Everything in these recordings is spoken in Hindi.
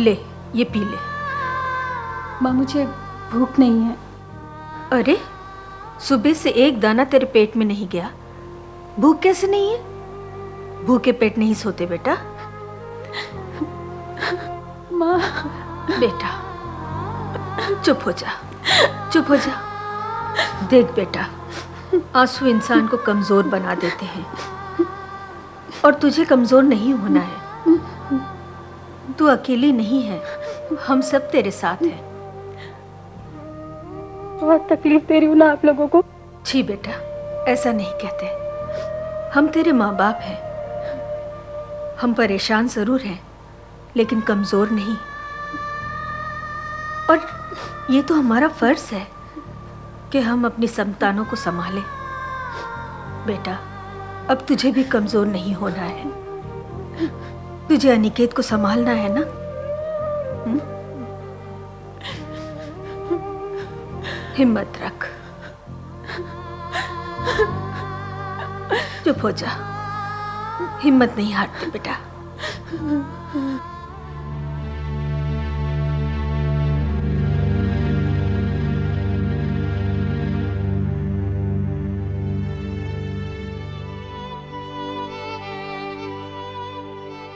ले, ये पी ले। माँ मुझे भूख नहीं है। अरे सुबह से एक दाना तेरे पेट में नहीं गया, भूख कैसे नहीं है? भूखे पेट नहीं सोते बेटा। माँ। बेटा चुप हो जा, चुप हो जा। देख बेटा, आंसू इंसान को कमजोर बना देते हैं और तुझे कमजोर नहीं होना है। तू अकेली नहीं है, हम सब तेरे साथ हैं। बहुत तकलीफ दे रही हूँ ना आप लोगों को? छी बेटा, ऐसा नहीं कहते। हम तेरे माँ बाप हैं। हम परेशान जरूर हैं लेकिन कमजोर नहीं। और ये तो हमारा फर्ज है कि हम अपनी संतानों को संभालें। बेटा अब तुझे भी कमजोर नहीं होना है। तुझे अनिकेत को संभालना है ना? हिम्मत रख, चुप हो जा। हिम्मत नहीं हारते बेटा।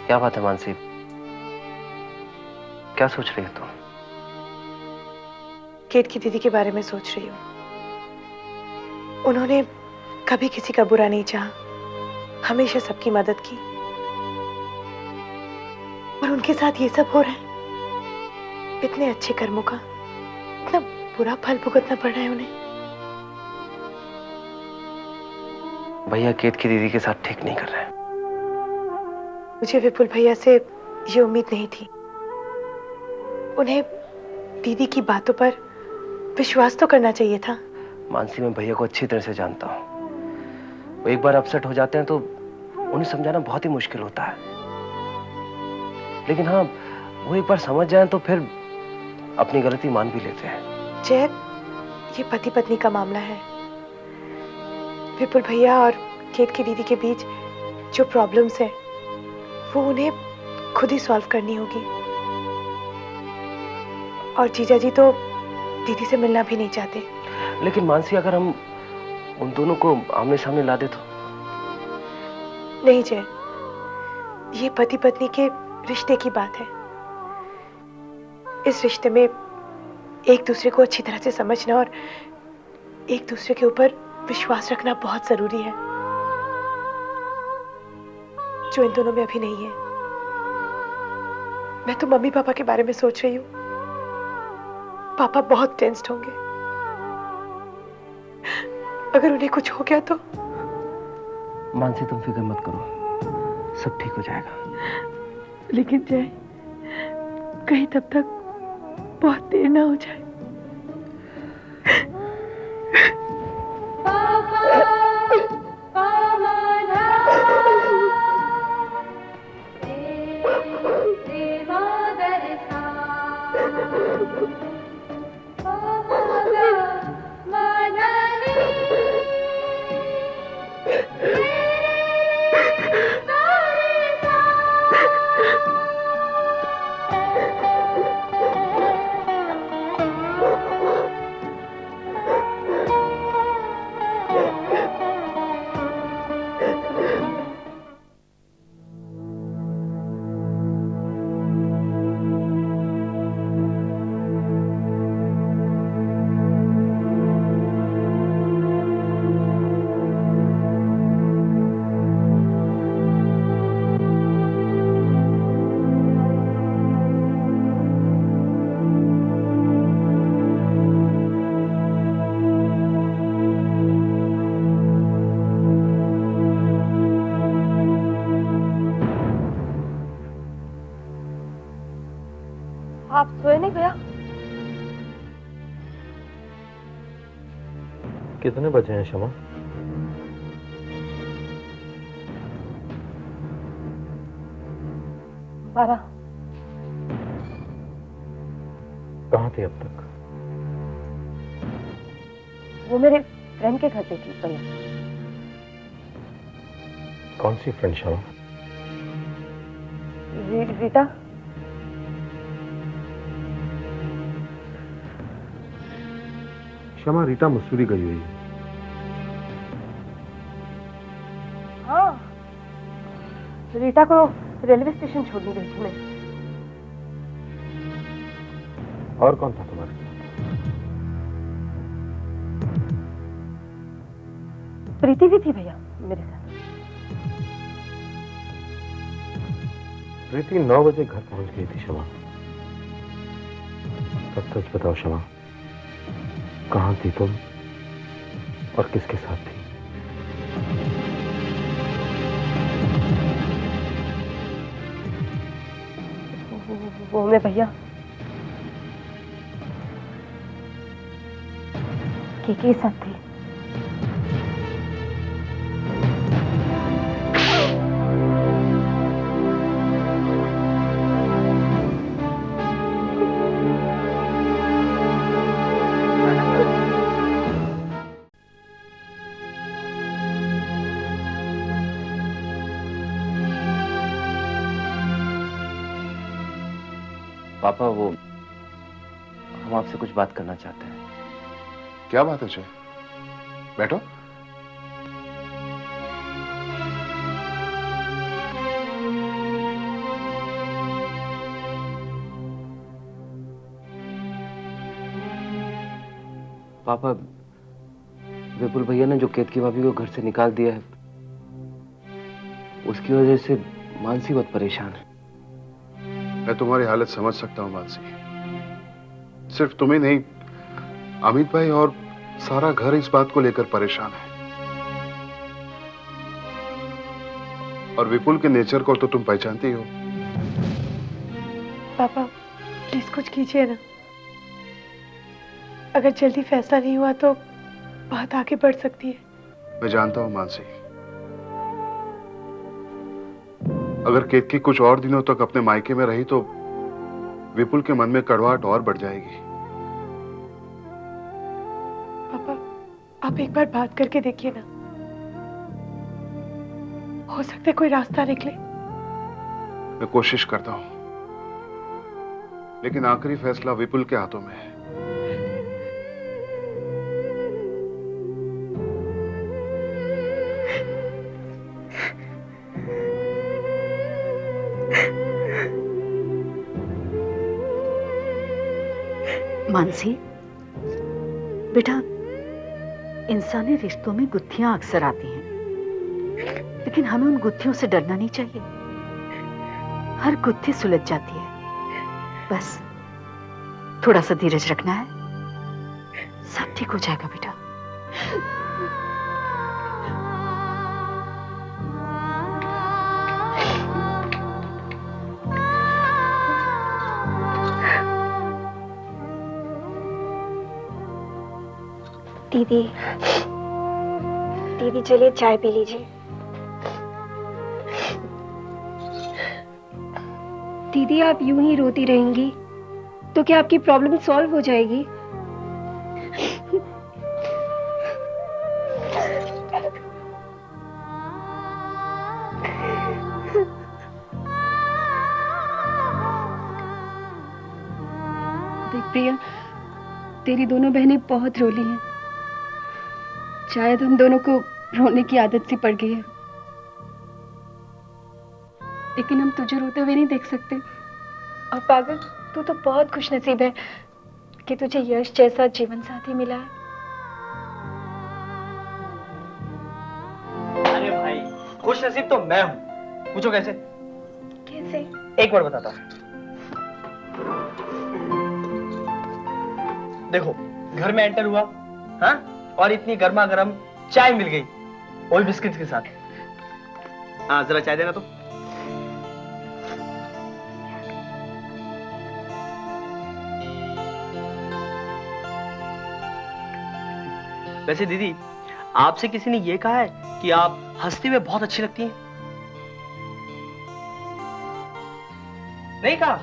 क्या बात है मानसी, क्या सोच रही है तू? केट की दीदी के बारे में सोच रही हूँ। उन्होंने कभी किसी का बुरा नहीं चाहा, हमेशा सबकी मदद की, और उनके साथ ये सब हो रहा है। इतने अच्छे कर्मों का इतना बुरा फल भुगतना पड़ रहा है उन्हें। भैया केट की दीदी के साथ ठीक नहीं कर रहे हैं। मुझे विपुल भैया से ये उम्मीद नहीं थी। उन्हें दीदी की बातों पर विश्वास तो करना चाहिए था। मानसी, मैं भैया को अच्छी तरह से जानता हूँ। वो एक बार अपसेट हो जाते हैं तो उन्हें समझाना बहुत ही मुश्किल होता है। लेकिन हाँ, वो एक बार समझ जाएं तो फिर अपनी गलती मान भी लेते हैं। जय, ये पति पत्नी का मामला है। विपुल भैया और केट की दीदी के बीच जो प्रॉब्लम्स है वो उन्हें खुद ही सॉल्व करनी होगी। और जीजा जी तो दीदी से मिलना भी नहीं चाहते। लेकिन मानसी, अगर हम उन दोनों को आमने सामने ला दे तो? नहीं जय, ये पति पत्नी के रिश्ते की बात है। इस रिश्ते में एक दूसरे को अच्छी तरह से समझना और एक दूसरे के ऊपर विश्वास रखना बहुत जरूरी है, जो इन दोनों में अभी नहीं है। मैं तो मम्मी पापा के बारे में सोच रही हूँ। पापा बहुत टेंस्ड होंगे। अगर उन्हें कुछ हो गया तो? मानसी, तुम फिक्र मत करो, सब ठीक हो जाएगा। लेकिन जय, कहीं तब तक बहुत देर ना हो जाए। आप सोए नहीं भैया? कितने बजे हैं शमा? बारह। कहाँ थे अब तक? वो मेरे फ्रेंड के घर पे थी भैया। कौन सी फ्रेंड शमा? रीता। शमा, रीटा मसूरी गई हुई है। हाँ, रीटा को रेलवे स्टेशन छोड़ने गई थी मैं। और कौन था तुम्हारे साथ? प्रीति भी थी भैया मेरे साथ। प्रीति 9 बजे घर पहुंच गई थी शमा। सब सच बताओ शमा, कहां थी तुम और किसके साथ थी? वो मैं भैया के साथ थी। पापा, वो हम आपसे कुछ बात करना चाहते हैं। क्या बात है जय? बैठो। पापा, विपुल भैया ने जो केतकी भाभी को घर से निकाल दिया है, उसकी वजह से मानसी बहुत परेशान है। मैं तुम्हारी हालत समझ सकता हूं मानसी। सिर्फ तुम ही नहीं, अमित भाई और सारा घर इस बात को लेकर परेशान है। और विपुल के नेचर को तो तुम पहचानती हो। पापा प्लीज कुछ कीजिए ना। अगर जल्दी फैसला नहीं हुआ तो बात आगे बढ़ सकती है। मैं जानता हूं मानसी, अगर केतकी कुछ और दिनों तक अपने मायके में रही तो विपुल के मन में कड़वाहट और बढ़ जाएगी। पापा आप एक बार बात करके देखिए ना, हो सकता है कोई रास्ता निकले। मैं कोशिश करता हूं, लेकिन आखिरी फैसला विपुल के हाथों में है। मानसी बेटा, इंसानी रिश्तों में गुत्थियां अक्सर आती हैं, लेकिन हमें उन गुत्थियों से डरना नहीं चाहिए। हर गुत्थी सुलझ जाती है, बस थोड़ा सा धीरज रखना है, सब ठीक हो जाएगा बेटा। दीदी, दीदी चलिए चाय पी लीजिए। दीदी आप यूं ही रोती रहेंगी तो क्या आपकी प्रॉब्लम सॉल्व हो जाएगी? देख प्रिया, तेरी दोनों बहनें बहुत रोली हैं। शायद हम दोनों को रोने की आदत सी पड़ गई है, लेकिन हम तुझे रोते हुए नहीं देख सकते। और पागल, तू तो बहुत खुशनसीब है कि तुझे यश जैसा जीवन साथी मिला है। अरे भाई, खुश नसीब तो मैं हूँ। पूछो कैसे? कैसे? एक बार बताता हूँ। देखो, घर में एंटर हुआ, हाँ, और इतनी गर्मा गर्म चाय मिल गई, वो भी बिस्किट के साथ। हाँ, जरा चाय देना तो। वैसे दीदी, आपसे किसी ने ये कहा है कि आप हंसते हुए बहुत अच्छी लगती हैं? नहीं कहा?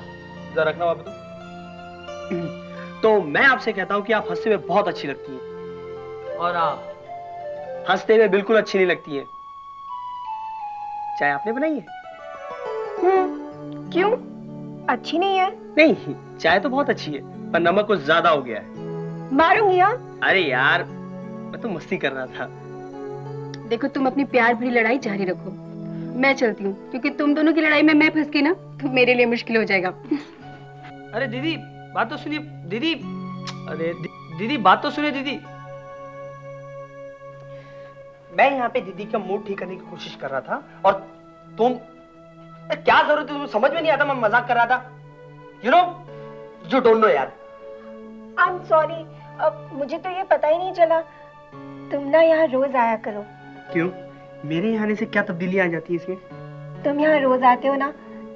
जरा रखना वापस तो मैं आपसे कहता हूं कि आप हंसते हुए बहुत अच्छी लगती हैं, और आप हंसते हुए बिल्कुल अच्छी नहीं लगती हैं। चाय आपने बनाई है? क्यों? अच्छी नहीं है? नहीं, चाय तो बहुत अच्छी है, पर नमक कुछ ज्यादा हो गया है। मारूंगी। हाँ अरे यार मैं तो मस्ती कर रहा था। देखो, तुम अपनी प्यार भरी लड़ाई जारी रखो, मैं चलती हूँ, क्योंकि तुम दोनों की लड़ाई में मैं फंस गई ना तो मेरे लिए मुश्किल हो जाएगा। अरे दीदी बात तो सुनिए दीदी। अरे दीदी बात तो सुनिए दीदी। मैं यहाँ पे दीदी का मूड ठीक करने की कोशिश कर रहा था और तुम क्या जरूरत है, तुम्हें समझ में नहीं आता मैं मजाक कर रहा था। यू डोंट नो यार। आई एम सॉरी, अब मुझे तो ये पता ही नहीं चला। तुम ना यहाँ रोज आया करो। क्यों? मेरे यहाँ आने से क्या तब्दीली आ जाती है इसमें? तुम यहाँ रोज आते हो ना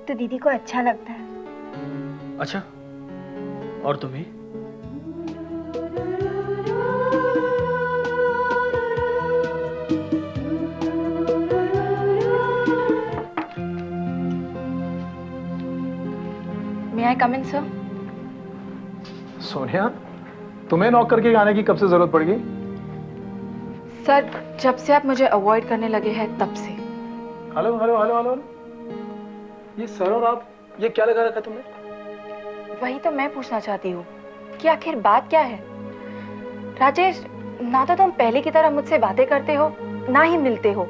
तो दीदी को अच्छा लगता है। अच्छा, और तुम्हें? May I come in, sir? Sonia, तुम्हें नॉक करके आने की कब से जरूरत पड़ गई? सर, जब से आप मुझे अवॉइड करने लगे हैं तब से। हेलो हेलो हेलो हेलो, ये सर और आप ये क्या लगा रखा तुमने? वही तो मैं पूछना चाहती हूँ कि आखिर बात क्या है। राजेश, ना तो तुम पहले की तरह मुझसे बातें करते हो ना ही मिलते हो।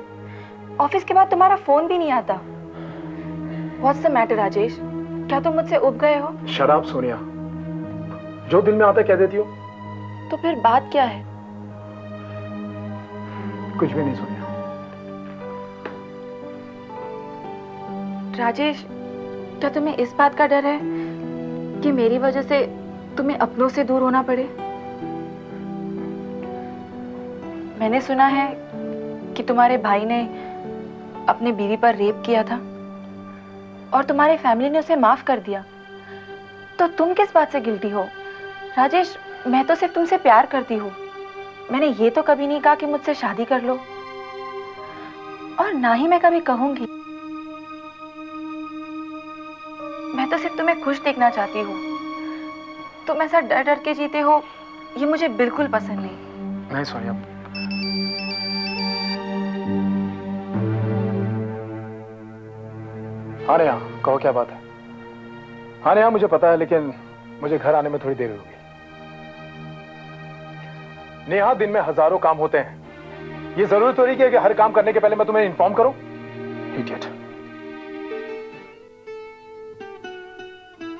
ऑफिस के बाद तुम्हारा फोन भी नहीं आता। What's the matter, Rajesh? क्या तुम मुझसे उब गए हो? शराब सोनिया, जो दिल में आता कह देती हो। तो फिर बात क्या है? कुछ भी नहीं सोनिया। राजेश, क्या तुम्हें इस बात का डर है कि मेरी वजह से तुम्हें अपनों से दूर होना पड़े? मैंने सुना है कि तुम्हारे भाई ने अपनी बीवी पर रेप किया था और तुम्हारी फैमिली ने उसे माफ कर दिया। तो तुम किस बात से गिल्टी हो? राजेश, मैं तो सिर्फ तुमसे प्यार करती हूँ। मैंने ये तो कभी नहीं कहा कि मुझसे शादी कर लो, और ना ही मैं कभी कहूंगी। मैं तो सिर्फ तुम्हें खुश देखना चाहती हूँ। तुम ऐसा डर डर के जीते हो, ये मुझे बिल्कुल पसंद नहीं। नहीं सोनिया, हाँ नेहा, कहो क्या बात है? हाँ नेहा, मुझे पता है, लेकिन मुझे घर आने में थोड़ी देर होगी। नेहा, दिन में हजारों काम होते हैं, ये जरूरी तो नहीं कि हर काम करने के पहले मैं तुम्हें इन्फॉर्म करूं। Idiot.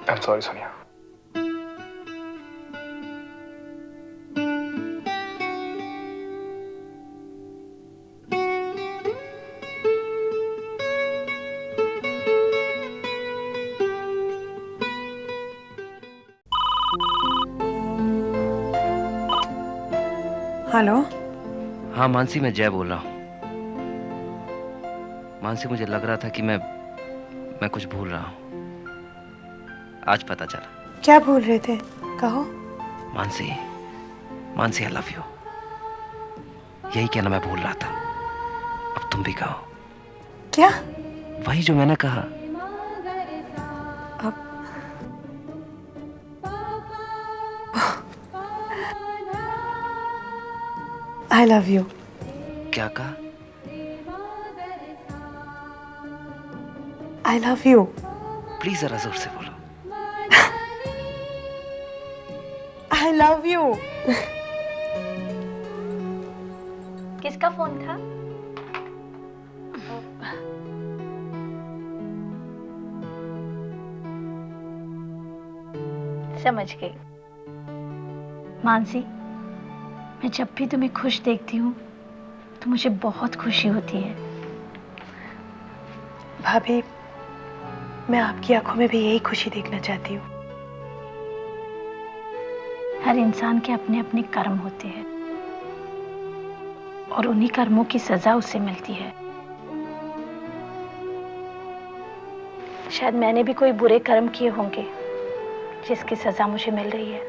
I am sorry Sonia. Hello. हाँ मानसी, मैं जय बोल रहा हूँ। मानसी, मुझे लग रहा था कि मैं कुछ भूल रहा हूँ। आज पता चला। क्या भूल रहे थे? कहो। Mansi, Mansi, I love you. यही कहना मैं भूल रहा था। अब तुम भी कहो। क्या? वही जो मैंने कहा। I love you. क्या कहा? I love you. प्लीज जरा जोर से बोलो। I love you. किसका फोन था? समझ गई। मानसी, मैं जब भी तुम्हें खुश देखती हूँ तो मुझे बहुत खुशी होती है। भाभी, मैं आपकी आंखों में भी यही खुशी देखना चाहती हूँ। हर इंसान के अपने अपने कर्म होते हैं और उन्हीं कर्मों की सजा उसे मिलती है। शायद मैंने भी कोई बुरे कर्म किए होंगे जिसकी सजा मुझे मिल रही है।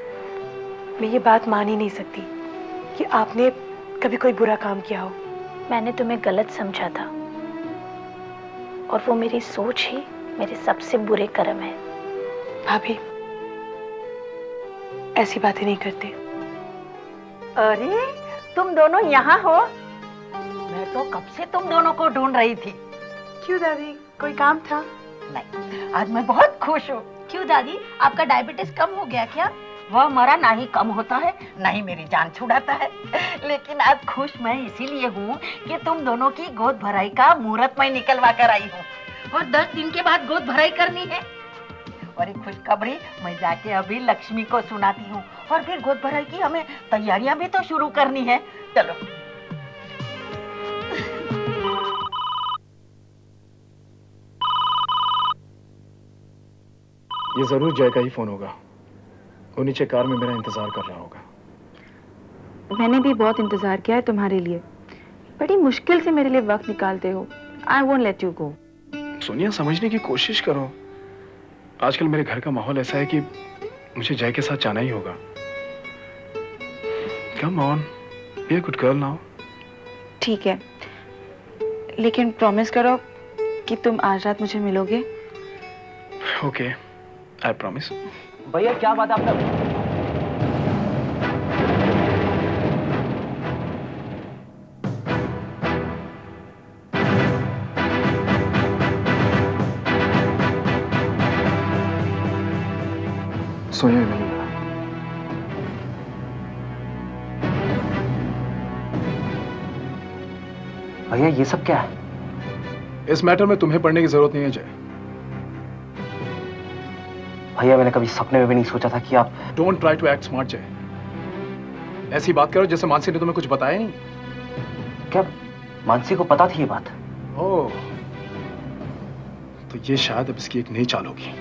मैं ये बात मान ही नहीं सकती कि आपने कभी कोई बुरा काम किया हो। मैंने तुम्हें गलत समझा था और वो मेरी सोच ही मेरे सबसे बुरे कर्म है। भाभी, ऐसी बातें नहीं करते। अरे, तुम दोनों यहाँ हो? मैं तो कब से तुम दोनों को ढूंढ रही थी। क्यों दादी, कोई काम था? नहीं, आज मैं बहुत खुश हूँ। क्यों दादी, आपका डायबिटीज कम हो गया क्या? वह मरा ना ही कम होता है ना ही मेरी जान छुड़ाता है। लेकिन आज खुश मैं इसीलिए हूँ कि तुम दोनों की गोद भराई का मुहूर्त मैं निकलवा कर आई हूँ और 10 दिन के बाद गोद भराई करनी है। और एक खुशखबरी मैं जाके अभी लक्ष्मी को सुनाती हूँ और फिर गोद भराई की हमें तैयारियां भी तो शुरू करनी है। चलो। ये जरूर जय का ही फोन होगा। वो नीचे कार में मेरा इंतजार कर रहा होगा। मैंने भी बहुत इंतजार किया है तुम्हारे लिए। बड़ी मुश्किल से मेरे लिए वक्त निकालते हो। I won't let you go. Sonia, समझने की कोशिश करो। आजकल मेरे घर का माहौल ऐसा है कि मुझे जय के साथ जाना ही होगा। Come on, be a good girl now. ठीक है, लेकिन प्रॉमिस करो कि तुम आज रात मुझे मिलोगे। Okay, I promise. भैया क्या बात आपका? सोनिया नहीं मिला। भैया ये सब क्या है? इस मैटर में तुम्हें पढ़ने की जरूरत नहीं है जय। भैया मैंने कभी सपने में भी नहीं सोचा था कि आप। Don't try to act smart Jai. ऐसी बात करो जैसे मानसी ने तुम्हें कुछ बताया नहीं। क्या मानसी को पता थी ये बात? ओह, तो ये शायद अब इसकी एक नई चाल होगी।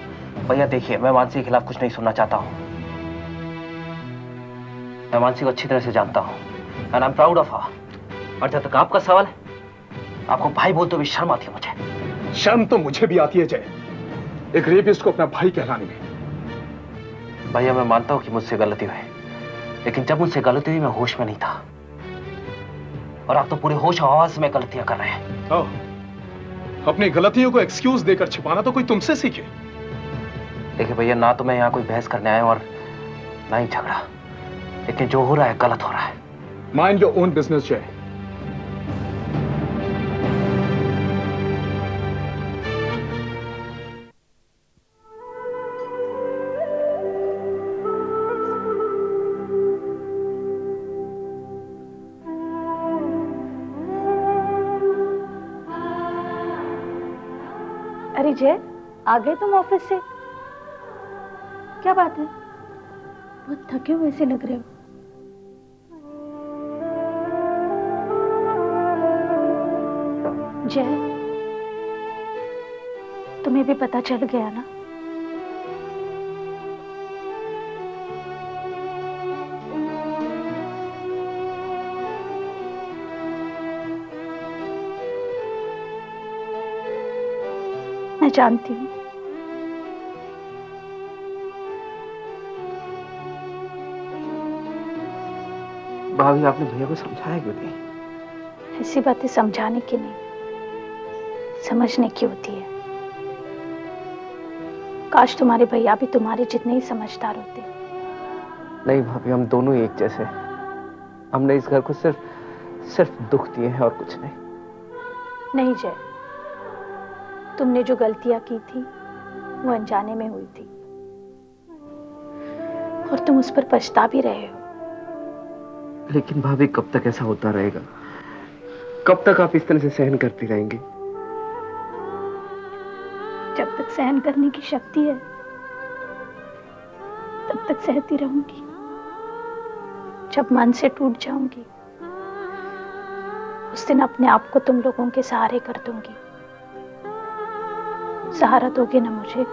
भैया देखिए, मैं मानसी के खिलाफ कुछ नहीं सुनना चाहता हूँ। मैं मानसी को अच्छी तरह से जानता हूँ and I am proud of her. और जब तक आपका सवाल है, आपको भाई बोलते हुए शर्म आती है मुझे। शर्म तो मुझे भी आती है जय, एक रेपिस्ट को अपना भाई कहलाने में। भैया मैं मानता हूँ कि मुझसे गलती हुई, लेकिन जब मुझसे गलती हुई मैं होश में नहीं था। और आप तो पूरे होश आवाज में गलतियां कर रहे हैं। अपनी गलतियों को एक्सक्यूज देकर छिपाना तो कोई तुमसे सीखे। देखिए भैया, ना तो मैं यहाँ कोई बहस करने आया और ना ही झगड़ा, लेकिन जो हो रहा है गलत हो रहा है। माइंड योर ओन बिजनेस जय। अरे जय, आ गए तुम ऑफिस से? क्या बात है, बहुत थके हुए से लग रहे हो। जय, तुम्हें भी पता चल गया ना? मैं जानती हूँ। भाभी, आपने भैया को समझाया क्यों नहीं? ऐसी बातें समझाने की नहीं, समझने की होती है। काश तुम्हारे भैया भी तुम्हारे जितने ही समझदार होते। नहीं भाभी, हम दोनों एक जैसे। हमने इस घर को सिर्फ दुख दिए हैं और कुछ नहीं। नहीं जय, तुमने जो गलतियां की थी वो अनजाने में हुई थी और तुम उस पर पछता भी रहे हो। लेकिन भाभी, कब तक ऐसा होता रहेगा? कब तक आप इस तरह से सहन करती रहेंगी? जब तक सहन करने की शक्ति है तब तक सहती रहूंगी। जब मन से टूट जाऊंगी उस दिन अपने आप को तुम लोगों के सहारे कर दूंगी। सहारा दोगे ना मुझे?